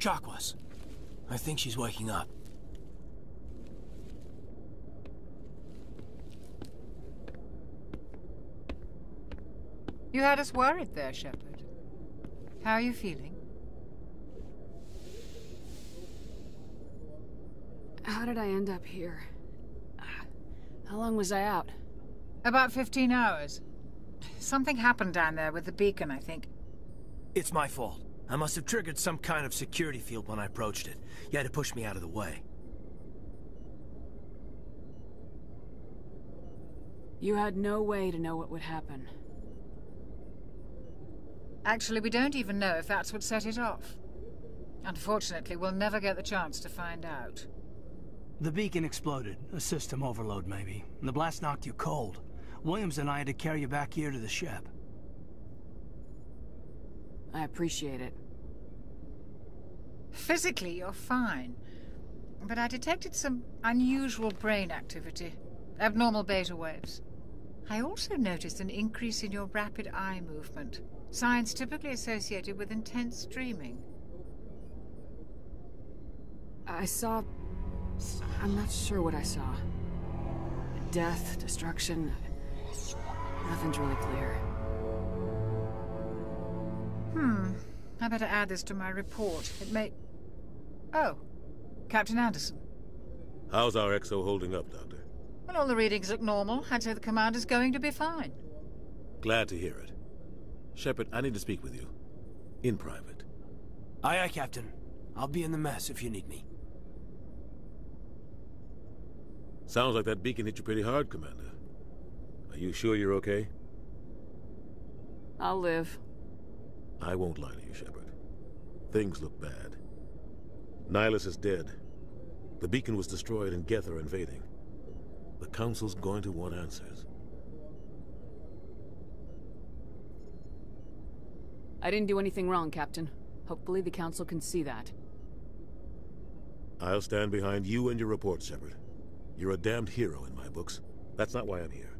Chakwas. I think she's waking up. You had us worried there, Shepard. How are you feeling? How did I end up here? How long was I out? About 15 hours. Something happened down there with the beacon, I think. It's my fault. I must have triggered some kind of security field when I approached it. You had to push me out of the way. You had no way to know what would happen. Actually, we don't even know if that's what set it off. Unfortunately, we'll never get the chance to find out. The beacon exploded. A system overload, maybe. The blast knocked you cold. Williams and I had to carry you back here to the ship. I appreciate it. Physically, you're fine. But I detected some unusual brain activity. Abnormal beta waves. I also noticed an increase in your rapid eye movement. Signs typically associated with intense dreaming. I saw... I'm not sure what I saw. Death, destruction... Nothing's really clear. I better add this to my report. It may... Oh, Captain Anderson. How's our XO holding up, Doctor? Well, all the readings look normal. I'd say the commander's going to be fine. Glad to hear it. Shepard, I need to speak with you. In private. Aye, aye, Captain. I'll be in the mess if you need me. Sounds like that beacon hit you pretty hard, Commander. Are you sure you're okay? I'll live. I won't lie to you, Shepard. Things look bad. Nihilus is dead. The beacon was destroyed and Geth are invading. The Council's going to want answers. I didn't do anything wrong, Captain. Hopefully the Council can see that. I'll stand behind you and your report, Shepard. You're a damned hero in my books. That's not why I'm here.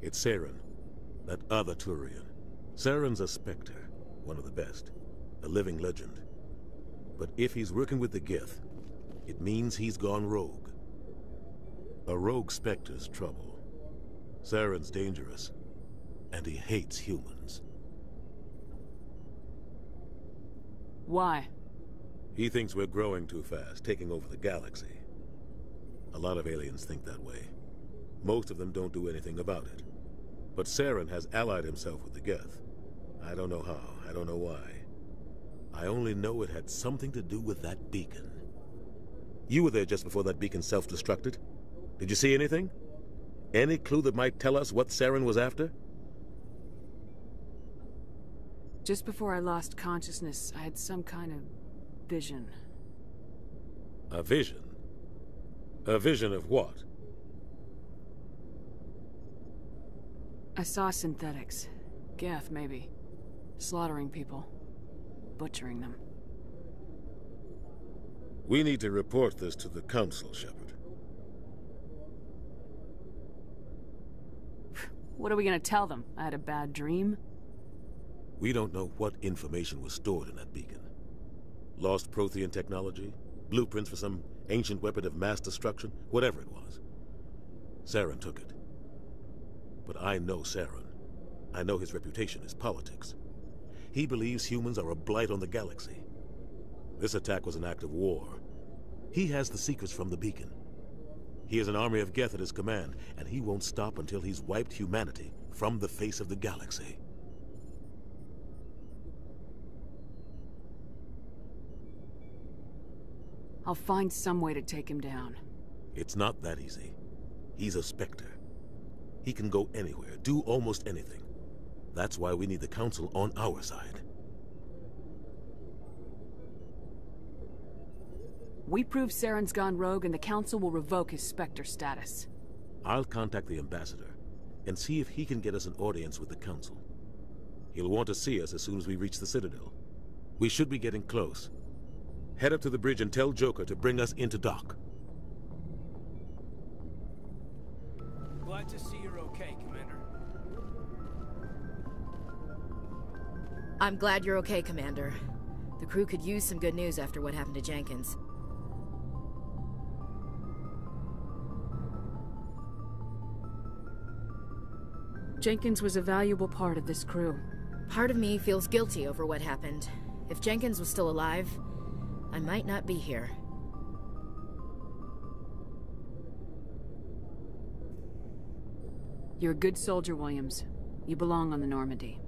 It's Saren, that other Turian. Saren's a Spectre, one of the best, a living legend. But if he's working with the Geth, it means he's gone rogue. A rogue Spectre's trouble. Saren's dangerous, and he hates humans. Why? He thinks we're growing too fast, taking over the galaxy. A lot of aliens think that way. Most of them don't do anything about it. But Saren has allied himself with the Geth. I don't know how, I don't know why. I only know it had something to do with that beacon. You were there just before that beacon self-destructed. Did you see anything? Any clue that might tell us what Saren was after? Just before I lost consciousness, I had some kind of vision. A vision? A vision of what? I saw synthetics. Geth, maybe. Slaughtering people. Butchering them. We need to report this to the Council, Shepard. What are we gonna tell them? I had a bad dream? We don't know what information was stored in that beacon. Lost Prothean technology? Blueprints for some ancient weapon of mass destruction? Whatever it was. Saren took it. But I know Saren. I know his reputation is politics. He believes humans are a blight on the galaxy. This attack was an act of war. He has the secrets from the beacon. He has an army of Geth at his command, and he won't stop until he's wiped humanity from the face of the galaxy. I'll find some way to take him down. It's not that easy. He's a Spectre. He can go anywhere, do almost anything. That's why we need the Council on our side. We prove Saren's gone rogue and the Council will revoke his Spectre status. I'll contact the Ambassador and see if he can get us an audience with the Council. He'll want to see us as soon as we reach the Citadel. We should be getting close. Head up to the bridge and tell Joker to bring us into dock. Glad to see you're okay, Commander. I'm glad you're okay, Commander. The crew could use some good news after what happened to Jenkins. Jenkins was a valuable part of this crew. Part of me feels guilty over what happened. If Jenkins was still alive, I might not be here. You're a good soldier, Williams. You belong on the Normandy.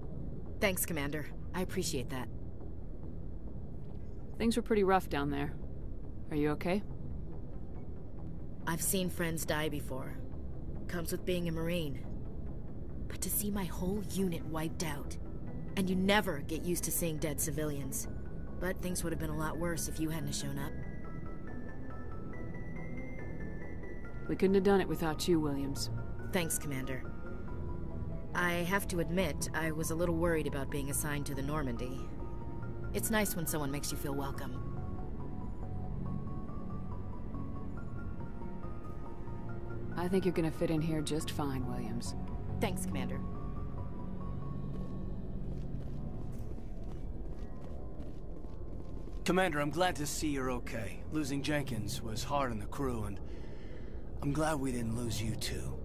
Thanks, Commander. I appreciate that. Things were pretty rough down there. Are you okay? I've seen friends die before. Comes with being a Marine. But to see my whole unit wiped out... And you never get used to seeing dead civilians. But things would have been a lot worse if you hadn't shown up. We couldn't have done it without you, Williams. Thanks, Commander. I have to admit, I was a little worried about being assigned to the Normandy. It's nice when someone makes you feel welcome. I think you're gonna fit in here just fine, Williams. Thanks, Commander. Commander, I'm glad to see you're okay. Losing Jenkins was hard on the crew, and I'm glad we didn't lose you too.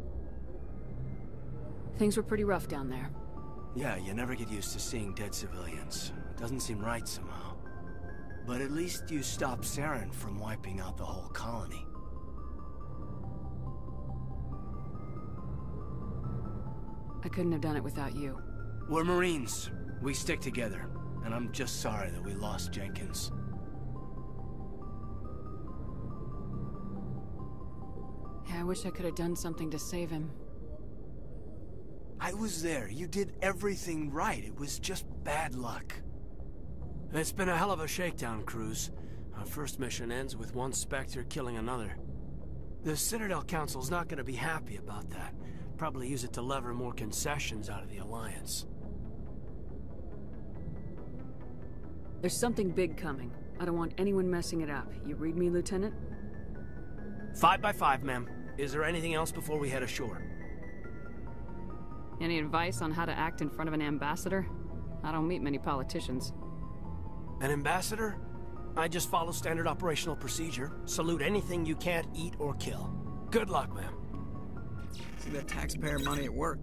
Things were pretty rough down there. Yeah, you never get used to seeing dead civilians. It doesn't seem right somehow. But at least you stopped Saren from wiping out the whole colony. I couldn't have done it without you. We're Marines. We stick together. And I'm just sorry that we lost Jenkins. Yeah, I wish I could have done something to save him. I was there. You did everything right. It was just bad luck. It's been a hell of a shakedown, Cruz. Our first mission ends with one Spectre killing another. The Citadel Council's not gonna be happy about that. Probably use it to lever more concessions out of the Alliance. There's something big coming. I don't want anyone messing it up. You read me, Lieutenant? 5 by 5, ma'am. Is there anything else before we head ashore? Any advice on how to act in front of an ambassador? I don't meet many politicians. An ambassador? I just follow standard operational procedure. Salute anything you can't eat or kill. Good luck, ma'am. See that taxpayer money at work.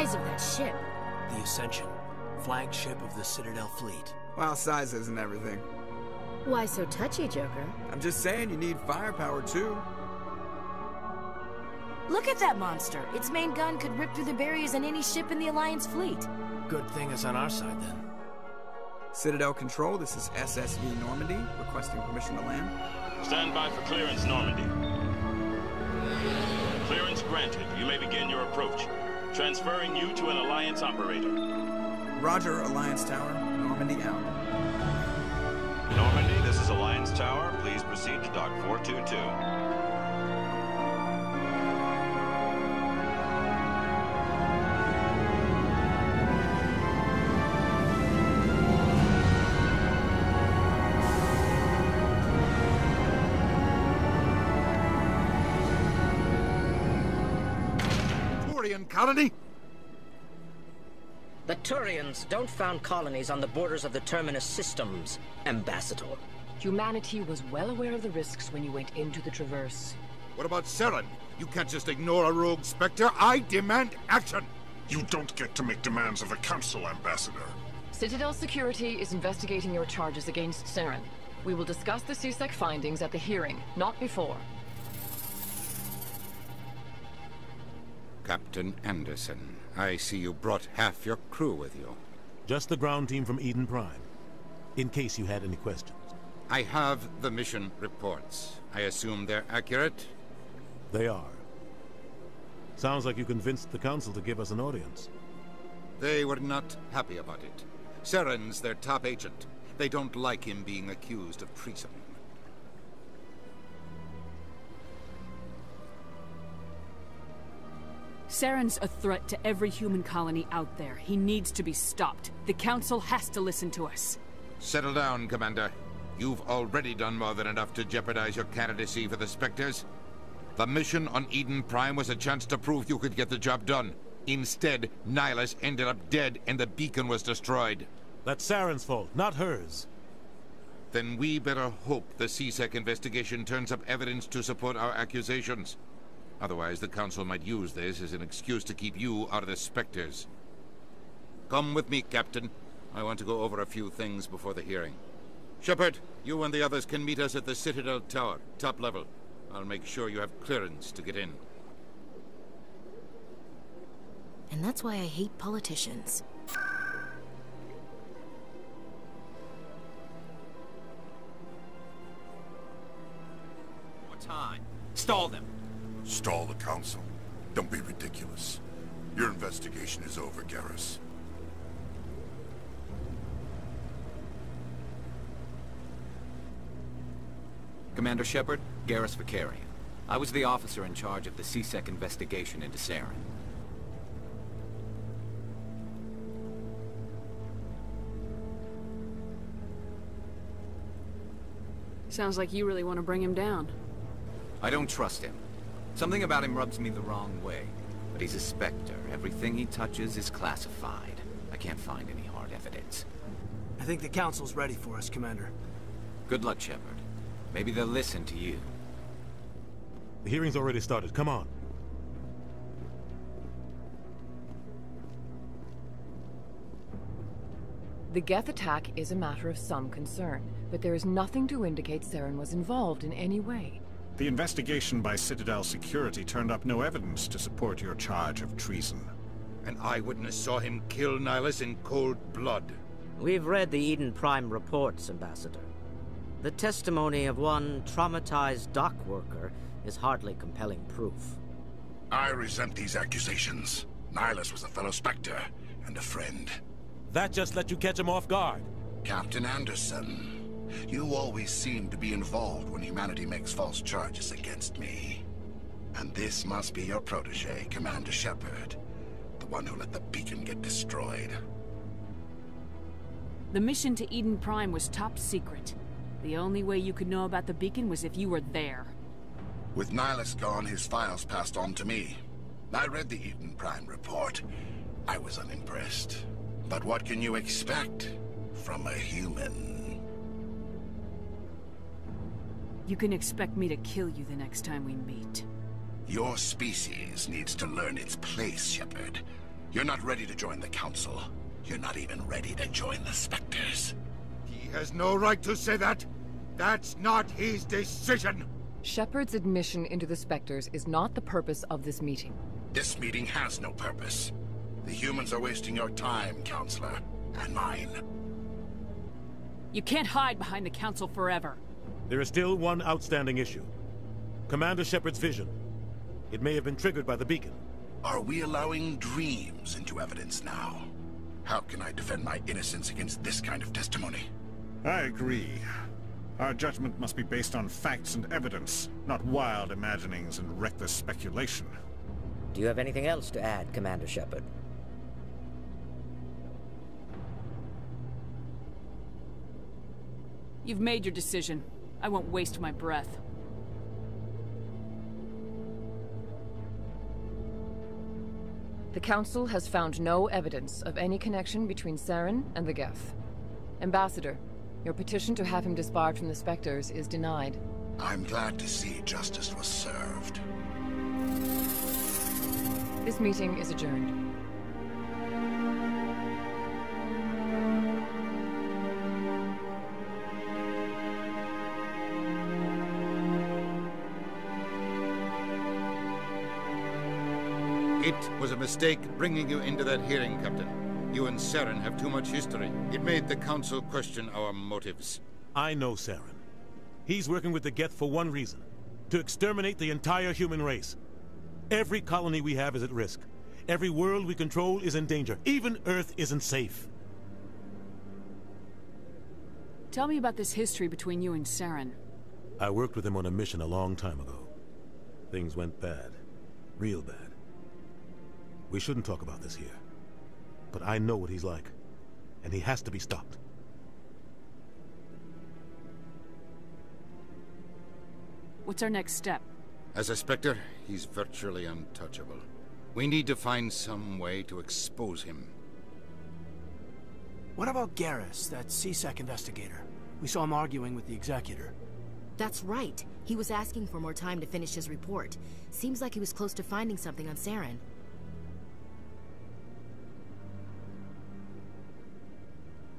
Of that ship. The Ascension, flagship of the Citadel fleet. Well, size isn't everything. Why so touchy, Joker? I'm just saying you need firepower too. Look at that monster. Its main gun could rip through the barriers in any ship in the Alliance fleet. Good thing it's on our side, then. Citadel Control, this is SSV Normandy, requesting permission to land. Stand by for clearance, Normandy. Clearance granted. You may begin your approach. Transferring you to an Alliance operator. Roger, Alliance Tower. Normandy out. Normandy, this is Alliance Tower. Please proceed to Dock 422. Colony? The Turians don't found colonies on the borders of the Terminus systems, Ambassador. Humanity was well aware of the risks when you went into the Traverse. What about Saren? You can't just ignore a rogue Spectre. I demand action! You don't get to make demands of the Council, Ambassador. Citadel Security is investigating your charges against Saren. We will discuss the CSEC findings at the hearing, not before. Captain Anderson, I see you brought half your crew with you. Just the ground team from Eden Prime, in case you had any questions. I have the mission reports. I assume they're accurate? They are. Sounds like you convinced the Council to give us an audience. They were not happy about it. Saren's their top agent. They don't like him being accused of treason. Saren's a threat to every human colony out there. He needs to be stopped. The Council has to listen to us. Settle down, Commander. You've already done more than enough to jeopardize your candidacy for the Spectres. The mission on Eden Prime was a chance to prove you could get the job done. Instead, Nihilus ended up dead and the beacon was destroyed. That's Saren's fault, not hers. Then we better hope the CSEC investigation turns up evidence to support our accusations. Otherwise, the Council might use this as an excuse to keep you out of the Spectres. Come with me, Captain. I want to go over a few things before the hearing. Shepard, you and the others can meet us at the Citadel Tower, top level. I'll make sure you have clearance to get in. And that's why I hate politicians. More time. Stall them. Stall the Council? Don't be ridiculous. Your investigation is over, Garrus. Commander Shepard, Garrus Vicarian. I was the officer in charge of the CSEC investigation into Saren. Sounds like you really want to bring him down. I don't trust him. Something about him rubs me the wrong way. But he's a Spectre. Everything he touches is classified. I can't find any hard evidence. I think the Council's ready for us, Commander. Good luck, Shepard. Maybe they'll listen to you. The hearing's already started. Come on. The Geth attack is a matter of some concern, but there is nothing to indicate Saren was involved in any way. The investigation by Citadel Security turned up no evidence to support your charge of treason. An eyewitness saw him kill Nihilus in cold blood. We've read the Eden Prime reports, Ambassador. The testimony of one traumatized dock worker is hardly compelling proof. I resent these accusations. Nihilus was a fellow Spectre and a friend. That just let you catch him off guard. Captain Anderson, you always seem to be involved when humanity makes false charges against me. And this must be your protege, Commander Shepard, the one who let the beacon get destroyed. The mission to Eden Prime was top secret. The only way you could know about the beacon was if you were there. With Nihilus gone, his files passed on to me. I read the Eden Prime report. I was unimpressed. But what can you expect from a human? You can expect me to kill you the next time we meet. Your species needs to learn its place, Shepard. You're not ready to join the Council. You're not even ready to join the Spectres. He has no right to say that. That's not his decision. Shepard's admission into the Spectres is not the purpose of this meeting. This meeting has no purpose. The humans are wasting your time, Counselor, and mine. You can't hide behind the Council forever. There is still one outstanding issue. Commander Shepard's vision. It may have been triggered by the beacon. Are we allowing dreams into evidence now? How can I defend my innocence against this kind of testimony? I agree. Our judgment must be based on facts and evidence, not wild imaginings and reckless speculation. Do you have anything else to add, Commander Shepard? You've made your decision. I won't waste my breath. The Council has found no evidence of any connection between Saren and the Geth. Ambassador, your petition to have him disbarred from the Spectres is denied. I'm glad to see justice was served. This meeting is adjourned. It was a mistake bringing you into that hearing, Captain. You and Saren have too much history. It made the Council question our motives. I know Saren. He's working with the Geth for one reason. To exterminate the entire human race. Every colony we have is at risk. Every world we control is in danger. Even Earth isn't safe. Tell me about this history between you and Saren. I worked with him on a mission a long time ago. Things went bad. Real bad. We shouldn't talk about this here. But I know what he's like. And he has to be stopped. What's our next step? As a Spectre, he's virtually untouchable. We need to find some way to expose him. What about Garrus, that CSEC investigator? We saw him arguing with the Executor. That's right. He was asking for more time to finish his report. Seems like he was close to finding something on Saren.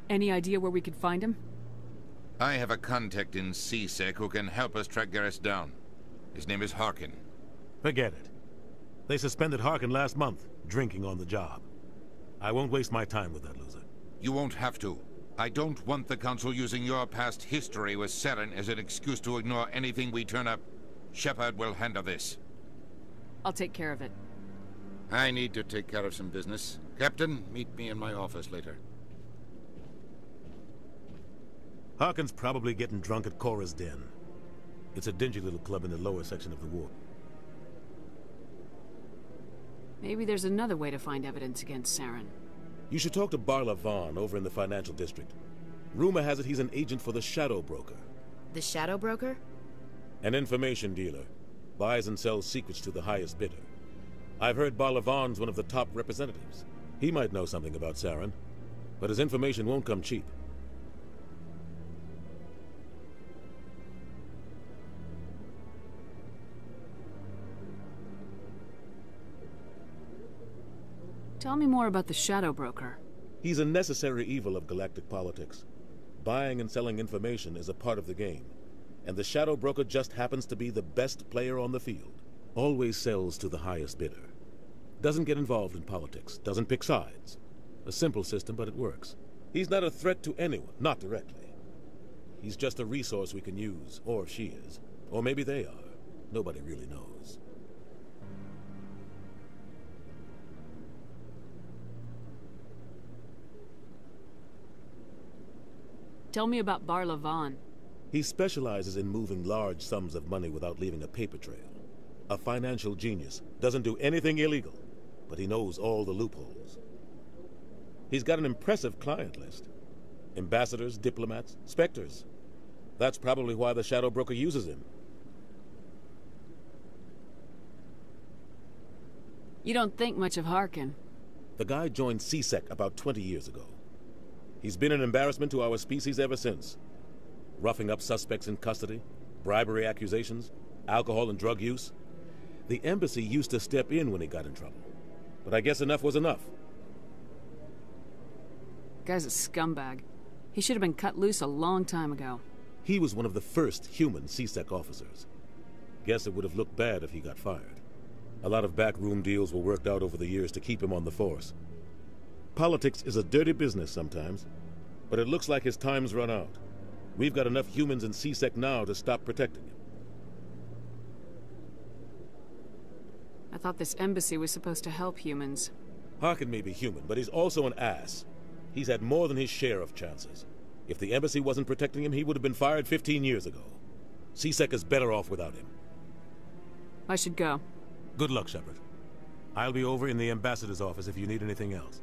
Any idea where we could find him? I have a contact in CSEC who can help us track Garrus down. His name is Harkin. Forget it. They suspended Harkin last month, drinking on the job. I won't waste my time with that loser. You won't have to. I don't want the Council using your past history with Saren as an excuse to ignore anything we turn up. Shepard will handle this. I'll take care of it. I need to take care of some business. Captain, meet me in my office later. Harkin's probably getting drunk at Cora's Den. It's a dingy little club in the lower section of the ward. Maybe there's another way to find evidence against Saren. You should talk to Barla Vaughn over in the financial district. Rumor has it he's an agent for the Shadow Broker. The Shadow Broker? An information dealer. Buys and sells secrets to the highest bidder. I've heard Barla Vaughn's one of the top representatives. He might know something about Saren, but his information won't come cheap. Tell me more about the Shadow Broker. He's a necessary evil of galactic politics. Buying and selling information is a part of the game, and the Shadow Broker just happens to be the best player on the field. Always sells to the highest bidder. Doesn't get involved in politics, doesn't pick sides. A simple system, but it works. He's not a threat to anyone, not directly. He's just a resource we can use, or she is. Or maybe they are. Nobody really knows. Tell me about Barla Vaughn. He specializes in moving large sums of money without leaving a paper trail. A financial genius. Doesn't do anything illegal, but he knows all the loopholes. He's got an impressive client list. Ambassadors, diplomats, specters. That's probably why the Shadow Broker uses him. You don't think much of Harkin. The guy joined CSEC about 20 years ago. He's been an embarrassment to our species ever since. Roughing up suspects in custody, bribery accusations, alcohol and drug use. The embassy used to step in when he got in trouble. But I guess enough was enough. Guy's a scumbag. He should have been cut loose a long time ago. He was one of the first human CSEC officers. Guess it would have looked bad if he got fired. A lot of backroom deals were worked out over the years to keep him on the force. Politics is a dirty business sometimes, but it looks like his time's run out. We've got enough humans in CSEC now to stop protecting him. I thought this embassy was supposed to help humans. Harkin may be human, but he's also an ass. He's had more than his share of chances. If the embassy wasn't protecting him, he would have been fired 15 years ago. CSEC is better off without him. I should go. Good luck, Shepard. I'll be over in the ambassador's office if you need anything else.